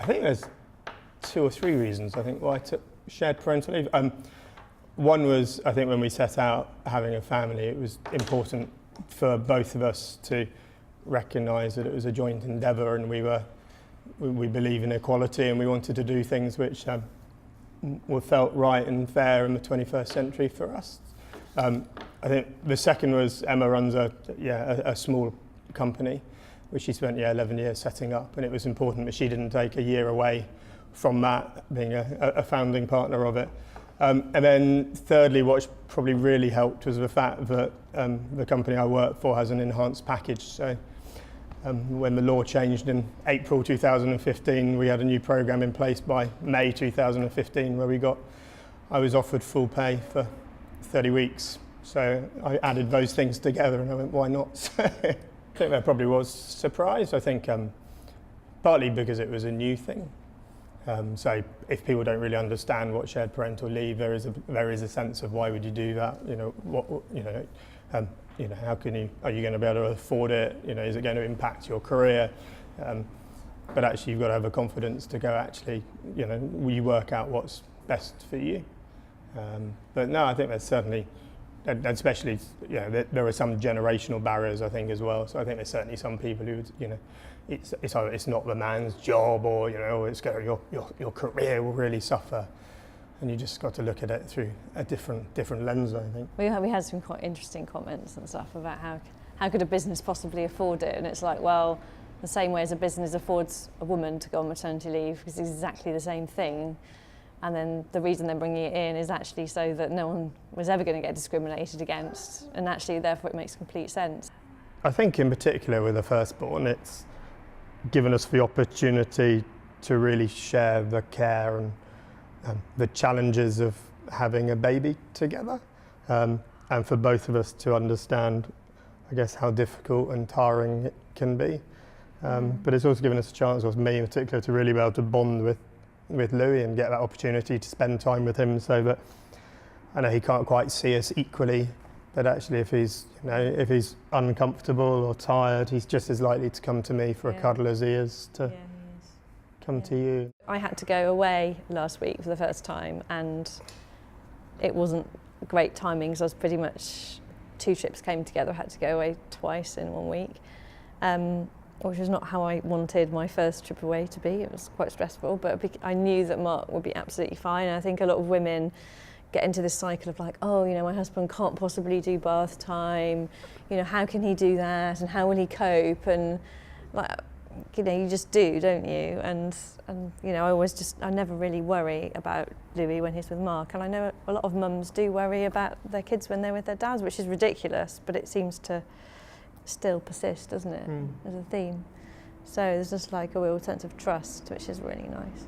I think there's 2 or 3 reasons, I think, why I took shared parental leave. One was, I think when we set out having a family, it was important for both of us to recognise that it was a joint endeavour, and we believe in equality, and we wanted to do things which were felt right and fair in the 21st century for us. I think the second was Emma runs a small company, which she spent 11 years setting up, and it was important that she didn't take a year away from that, being a founding partner of it. And then thirdly, what probably really helped was the fact that the company I work for has an enhanced package. So when the law changed in April 2015, we had a new program in place by May 2015 where I was offered full pay for 30 weeks. So I added those things together and I went, why not? So I think there probably was surprise. I think partly because it was a new thing. So if people don't really understand what shared parental leave, there is a sense of why would you do that? How are you going to be able to afford it? Is it going to impact your career? But actually, you've got to have the confidence to go. Actually, you work out what's best for you. But no, I think there's certainly, and especially, there are some generational barriers, I think, as well. So I think there's certainly some people who, it's either it's not the man's job, or it's your career will really suffer, and you just got to look at it through a different lens, I think. We had some quite interesting comments and stuff about how could a business possibly afford it, and it's like, well, the same way as a business affords a woman to go on maternity leave, because it's exactly the same thing. And then the reason they're bringing it in is actually so that no one was ever going to get discriminated against, and actually therefore it makes complete sense. I think in particular with the firstborn, it's given us the opportunity to really share the care and the challenges of having a baby together, and for both of us to understand, I guess, how difficult and tiring it can be. But it's also given us a chance, or me in particular, to really be able to bond with Louis and get that opportunity to spend time with him, so that I know he can't quite see us equally, but actually if he's uncomfortable or tired, he's just as likely to come to me for a cuddle as he is to come to you. I had to go away last week for the first time, and it wasn't great timing, because I was pretty much 2 trips came together. I had to go away twice in 1 week. Which was not how I wanted my first trip away to be. It was quite stressful, but I knew that Mark would be absolutely fine. And I think a lot of women get into this cycle of like, oh, my husband can't possibly do bath time. How can he do that? And how will he cope? And like, you just do, don't you? And I never really worry about Louis when he's with Mark. And I know a lot of mums do worry about their kids when they're with their dads, which is ridiculous, but it seems to still persist, doesn't it, as a theme. So there's just like a real sense of trust, which is really nice.